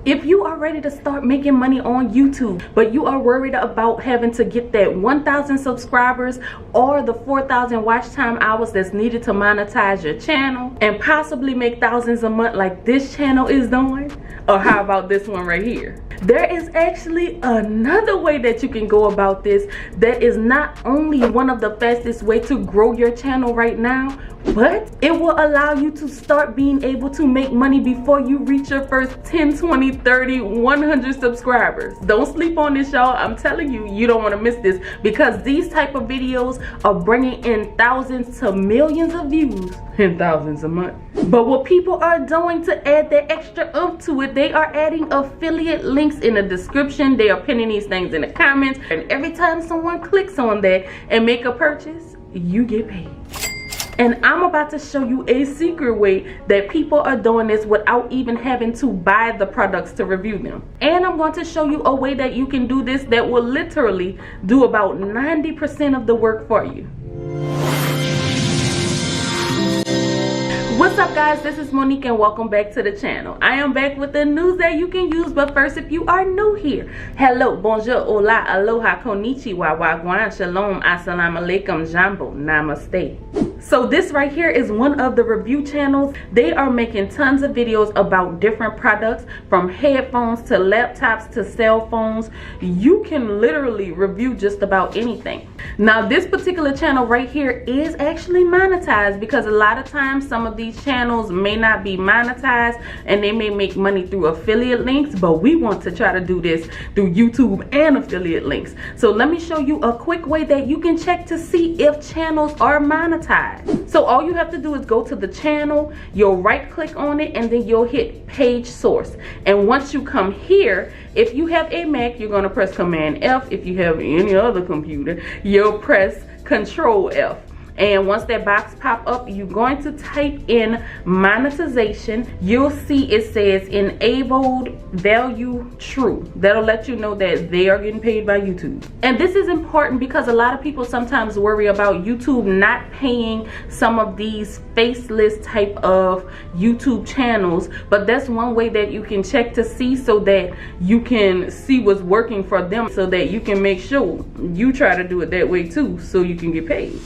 If you are ready to start making money on YouTube, but you are worried about having to get that 1,000 subscribers or the 4,000 watch time hours that's needed to monetize your channel and possibly make thousands a month like this channel is doing, or how about this one right here? There is actually another way that you can go about this that is not only one of the fastest way to grow your channel right now, but it will allow you to start being able to make money before you reach your first 10, 20, 30, 100 subscribers. Don't sleep on this, y'all. I'm telling you, you don't want to miss this, because these type of videos are bringing in thousands to millions of views and thousands a month. But what people are doing to add that extra oomph to it, they are adding affiliate links in the description. They are pinning these things in the comments, and every time someone clicks on that and make a purchase, you get paid. And I'm about to show you a secret way that people are doing this without even having to buy the products to review them. And I'm going to show you a way that you can do this that will literally do about 90% of the work for you. What's up, guys? This is Monique and welcome back to the channel. I am back with the news that you can use, but first, if you are new here, hello, bonjour, hola, aloha, konnichiwa, wagwan, shalom, assalamu alaikum, jambo, namaste. So this right here is one of the review channels. They are making tons of videos about different products, from headphones to laptops to cell phones. You can literally review just about anything. Now, this particular channel right here is actually monetized, because a lot of times some of these channels may not be monetized and they may make money through affiliate links, but we want to try to do this through YouTube and affiliate links. So let me show you a quick way that you can check to see if channels are monetized. So all you have to do is go to the channel, you'll right click on it, and then you'll hit page source. And once you come here, if you have a Mac, you're going to press Command F. If you have any other computer, you'll press Control F. And once that box pop up, you're going to type in monetization. You'll see it says enabled value true. That'll let you know that they are getting paid by YouTube. And this is important because a lot of people sometimes worry about YouTube not paying some of these faceless type of YouTube channels. But that's one way that you can check to see, so that you can see what's working for them, so that you can make sure you try to do it that way too, so you can get paid.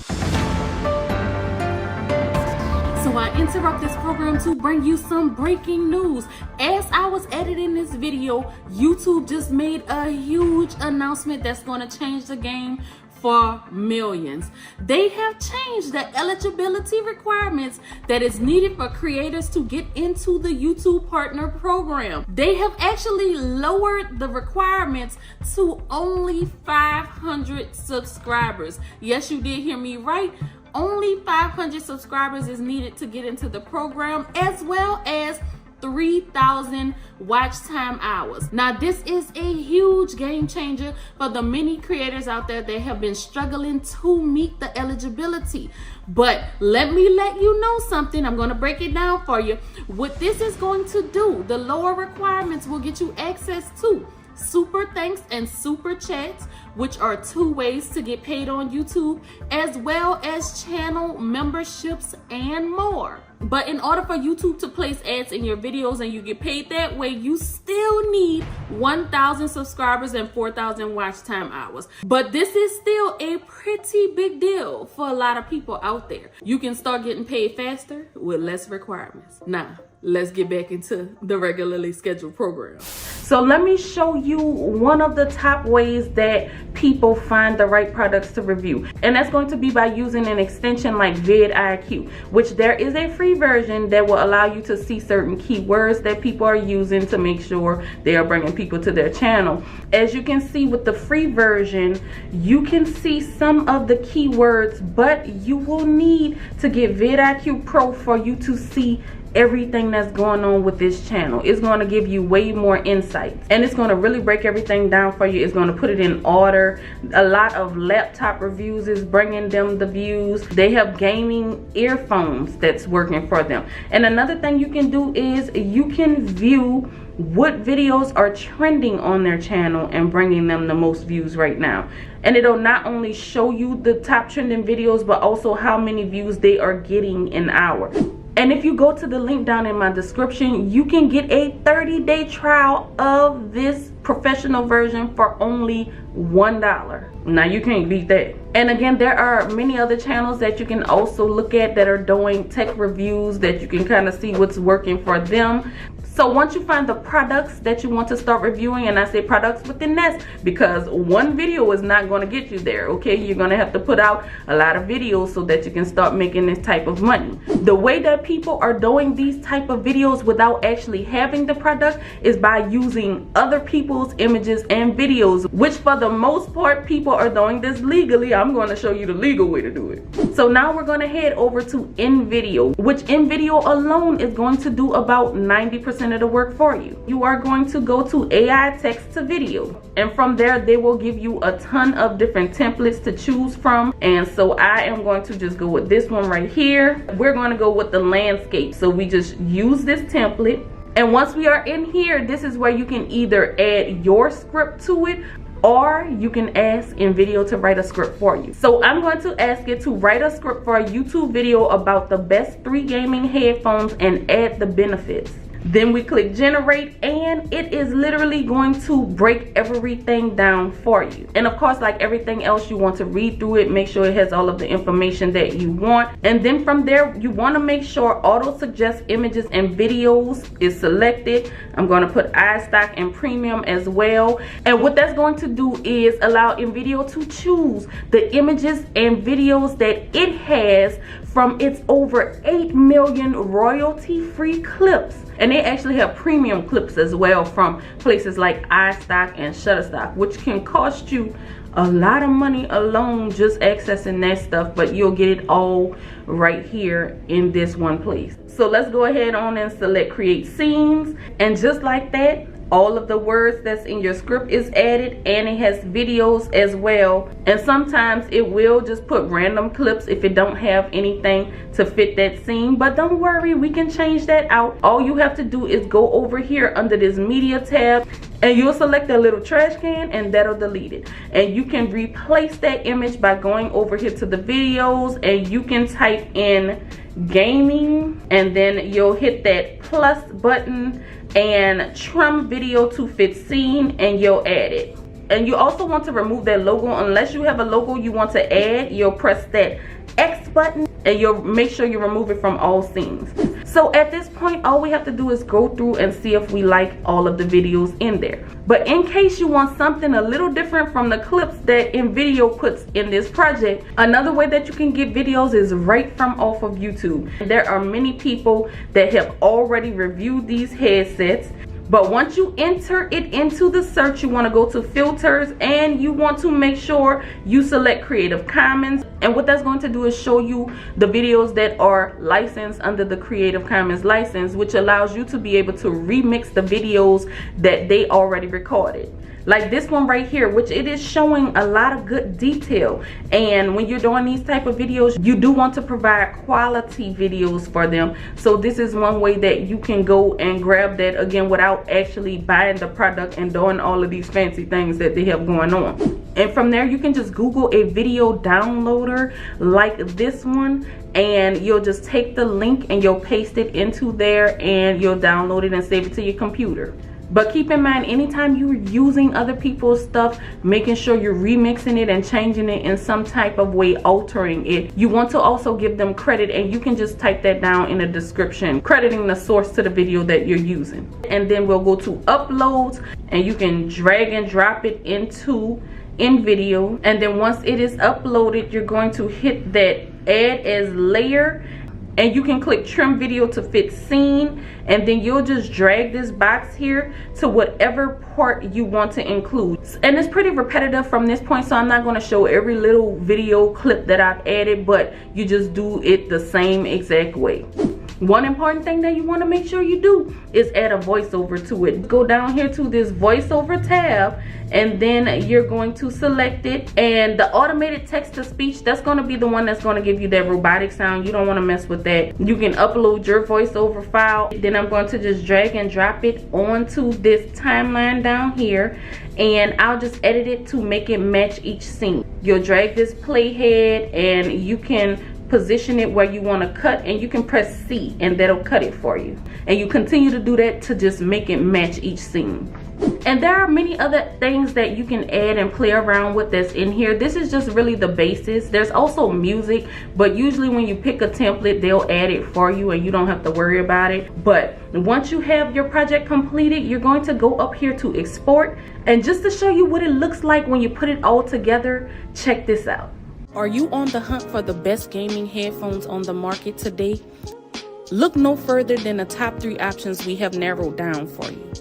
So I interrupt this program to bring you some breaking news. As I was editing this video, YouTube just made a huge announcement that's going to change the game for millions. They have changed the eligibility requirements that is needed for creators to get into the YouTube Partner Program. They have actually lowered the requirements to only 500 subscribers. Yes, you did hear me right. Only 500 subscribers is needed to get into the program, as well as 3,000 watch time hours. Now, this is a huge game changer for the many creators out there that have been struggling to meet the eligibility. But let me let you know something. I'm going to break it down for you. What this is going to do, the lower requirements will get you access to super thanks and super chats, which are 2 ways to get paid on YouTube, as well as channel memberships and more. But in order for YouTube to place ads in your videos and you get paid that way, you still need 1,000 subscribers and 4,000 watch time hours. But this is still a pretty big deal for a lot of people out there. You can start getting paid faster with less requirements. Now, let's get back into the regularly scheduled program. So let me show you one of the top ways that people find the right products to review. And that's going to be by using an extension like vidIQ, which there is a free version that will allow you to see certain keywords that people are using to make sure they are bringing people to their channel. As you can see with the free version, you can see some of the keywords, but you will need to get vidIQ Pro for you to see everything that's going on with this channel. It's going to give you way more insight, and it's going to really break everything down for you. It's going to put it in order. A lot of laptop reviews is bringing them the views. They have gaming earphones that's working for them. And another thing you can do is you can view what videos are trending on their channel and bringing them the most views right now. And it'll not only show you the top trending videos, but also how many views they are getting an hour. And if you go to the link down in my description, you can get a 30-day trial of this professional version for only $1. Now you can't beat that. And again, there are many other channels that you can also look at that are doing tech reviews that you can kind of see what's working for them. So once you find the products that you want to start reviewing, and I say products within this because one video is not going to get you there, okay? You're going to have to put out a lot of videos so that you can start making this type of money. The way that people are doing these type of videos without actually having the product is by using other people's images and videos, which for the most part people are doing this legally. I'm going to show you the legal way to do it. So now we're going to head over to InVideo, which InVideo alone is going to do about 90% of the work for you. You are going to go to AI text to video, and from there they will give you a ton of different templates to choose from. And so I am going to just go with this one right here. We're going to go with the landscape. So we just use this template, and once we are in here, this is where you can either add your script to it, or you can ask InVideo to write a script for you. So I'm going to ask it to write a script for a YouTube video about the best 3 gaming headphones and add the benefits. Then we click generate, and it is literally going to break everything down for you. And of course, like everything else, you want to read through it, make sure it has all of the information that you want. And then from there, you want to make sure auto suggest images and videos is selected. I'm going to put iStock and premium as well. And what that's going to do is allow InVideo to choose the images and videos that it has from its over 8 million royalty-free clips. And they actually have premium clips as well from places like iStock and Shutterstock, which can cost you a lot of money alone just accessing that stuff, but you'll get it all right here in this one place. So let's go ahead on and select create scenes, and just like that, all of the words that's in your script is added, and it has videos as well. And sometimes it will just put random clips if it don't have anything to fit that scene, but don't worry, we can change that out. All you have to do is go over here under this media tab, and you'll select that little trash can, and that'll delete it. And you can replace that image by going over here to the videos, and you can type in gaming, and then you'll hit that plus button and trim video to fit scene, and you'll add it. And you also want to remove that logo. Unless you have a logo you want to add, you'll press that X button, and you'll make sure you remove it from all scenes. So at this point, all we have to do is go through and see if we like all of the videos in there. But in case you want something a little different from the clips that InVideo puts in this project, another way that you can get videos is right from off of YouTube. There are many people that have already reviewed these headsets. But once you enter it into the search, you want to go to filters, and you want to make sure you select Creative Commons. And what that's going to do is show you the videos that are licensed under the Creative Commons license, which allows you to be able to remix the videos that they already recorded. Like this one right here, which it is showing a lot of good detail. And when you're doing these type of videos, you do want to provide quality videos for them. So this is one way that you can go and grab that, again, without actually buying the product and doing all of these fancy things that they have going on. And from there, you can just Google a video downloader like this one, and you'll just take the link and you'll paste it into there, and you'll download it and save it to your computer. But keep in mind, anytime you're using other people's stuff, making sure you're remixing it and changing it in some type of way, altering it, you want to also give them credit, and you can just type that down in the description, crediting the source to the video that you're using. And then we'll go to uploads, and you can drag and drop it into InVideo. And then once it is uploaded, you're going to hit that add as layer, and you can click trim video to fit scene, and then you'll just drag this box here to whatever part you want to include. And it's pretty repetitive from this point, so I'm not going to show every little video clip that I've added, but you just do it the same exact way. One important thing that you want to make sure you do is add a voiceover to it. Go down here to this voiceover tab, and then you're going to select it, and the automated text to speech, that's going to be the one that's going to give you that robotic sound. You don't want to mess with that. You can upload your voiceover file. Then I'm going to just drag and drop it onto this timeline down here, and I'll just edit it to make it match each scene. You'll drag this playhead, and you can position it where you want to cut, and you can press C and that'll cut it for you. And you continue to do that to just make it match each scene. And there are many other things that you can add and play around with that's in here. This is just really the basis. There's also music, but usually when you pick a template, they'll add it for you and you don't have to worry about it. But once you have your project completed, you're going to go up here to export. And just to show you what it looks like when you put it all together, check this out. Are you on the hunt for the best gaming headphones on the market today? Look no further than the top 3 options we have narrowed down for you.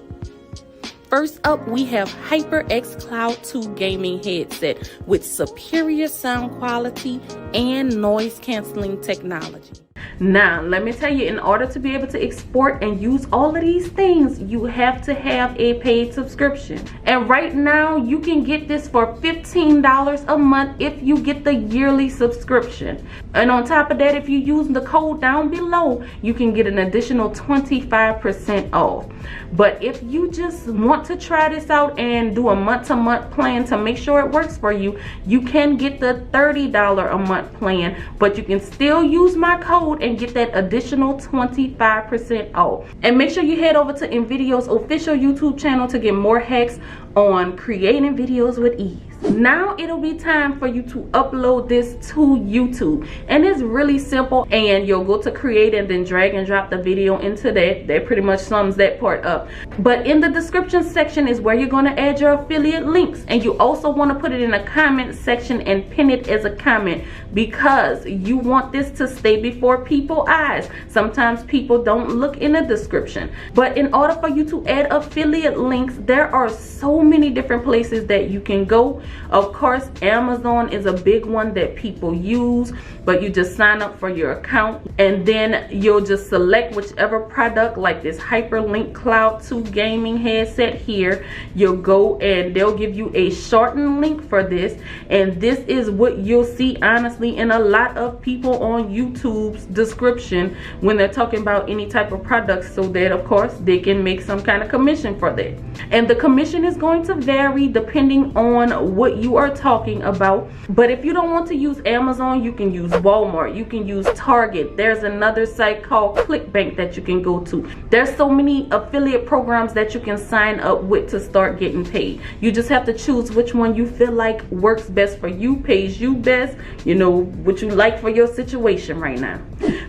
First up, we have HyperX Cloud 2 gaming headset with superior sound quality and noise canceling technology. Now, let me tell you, in order to be able to export and use all of these things, you have to have a paid subscription. And right now, you can get this for $15 a month if you get the yearly subscription. And on top of that, if you use the code down below, you can get an additional 25% off. But if you just want to try this out and do a month-to-month plan to make sure it works for you, you can get the $30 a month plan, but you can still use my code and get that additional 25% off. And make sure you head over to NVIDIA's official YouTube channel to get more hacks on creating videos with ease. Now it'll be time for you to upload this to YouTube, and it's really simple. And you'll go to create and then drag and drop the video into that pretty much sums that part up. But in the description section is where you're going to add your affiliate links, and you also want to put it in a comment section and pin it as a comment, because you want this to stay before people's eyes. Sometimes people don't look in the description, but in order for you to add affiliate links, there are so many different places that you can go. Of course, Amazon is a big one that people use, but you just sign up for your account and then you'll just select whichever product, like this Hyperlink Cloud 2 gaming headset here. You'll go and they'll give you a shortened link for this, and this is what you'll see honestly in a lot of people on YouTube's description when they're talking about any type of products, so that of course they can make some kind of commission for that. And the commission is going to vary depending on what you are talking about. But if you don't want to use Amazon, you can use Walmart, you can use Target. There's another site called ClickBank that you can go to. There's so many affiliate programs that you can sign up with to start getting paid. You just have to choose which one you feel like works best for you, pays you best, you know, what you like for your situation right now.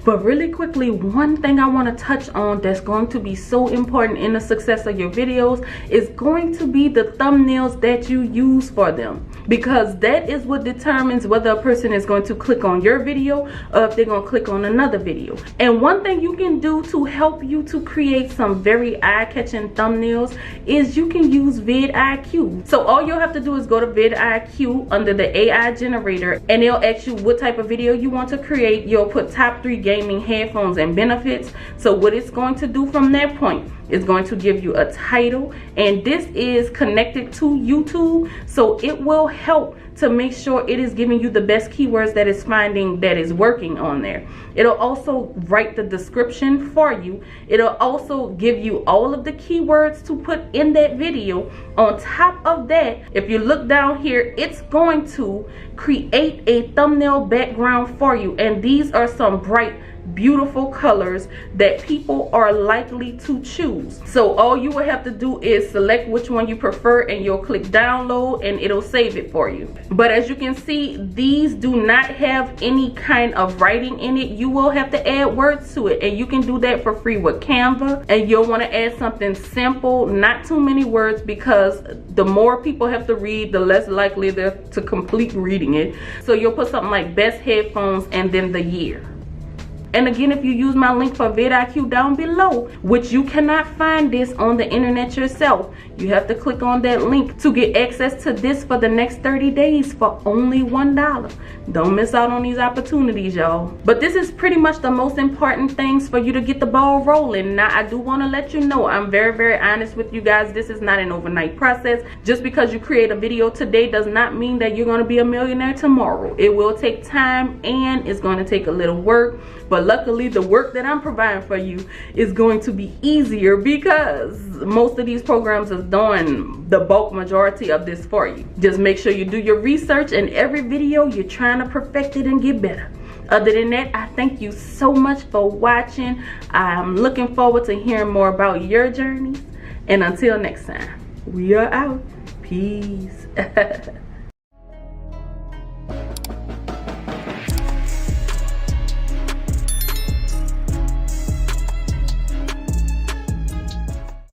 But really quickly, one thing I want to touch on that's going to be so important in the success of your videos is going to be the thumbnails that you use for them, because that is what determines whether a person is going to click on your video or if they're going to click on another video. And one thing you can do to help you to create some very eye-catching thumbnails is you can use vidIQ. So all you'll have to do is go to vidIQ under the AI generator, and it'll ask you what type of video you want to create. You'll put top 3 gaming headphones and benefits. So what it's going to do from that point is going to give you a title, and this is connected to YouTube, so it will help to make sure it is giving you the best keywords that it's finding that is working on there. It'll also write the description for you. It'll also give you all of the keywords to put in that video. On top of that, if you look down here, it's going to create a thumbnail background for you, and these are some bright, beautiful colors that people are likely to choose. So all you will have to do is select which one you prefer, and you'll click download and it'll save it for you. But as you can see, these do not have any kind of writing in it. You will have to add words to it, and you can do that for free with Canva. And you'll want to add something simple, not too many words, because the more people have to read, the less likely they're to complete reading it. So you'll put something like best headphones and then the year. And again, if you use my link for vidIQ down below, which you cannot find this on the internet yourself, you have to click on that link to get access to this for the next 30 days for only $1. Don't miss out on these opportunities, y'all. But this is pretty much the most important things for you to get the ball rolling. Now, I do want to let you know, I'm very, very honest with you guys. This is not an overnight process. Just because you create a video today does not mean that you're going to be a millionaire tomorrow. It will take time and it's going to take a little work. But luckily, the work that I'm providing for you is going to be easier, because most of these programs is doing the bulk majority of this for you. Just make sure you do your research, and every video you're trying to perfect it and get better. Other than that, I thank you so much for watching. I'm looking forward to hearing more about your journeys. And until next time, we are out. Peace.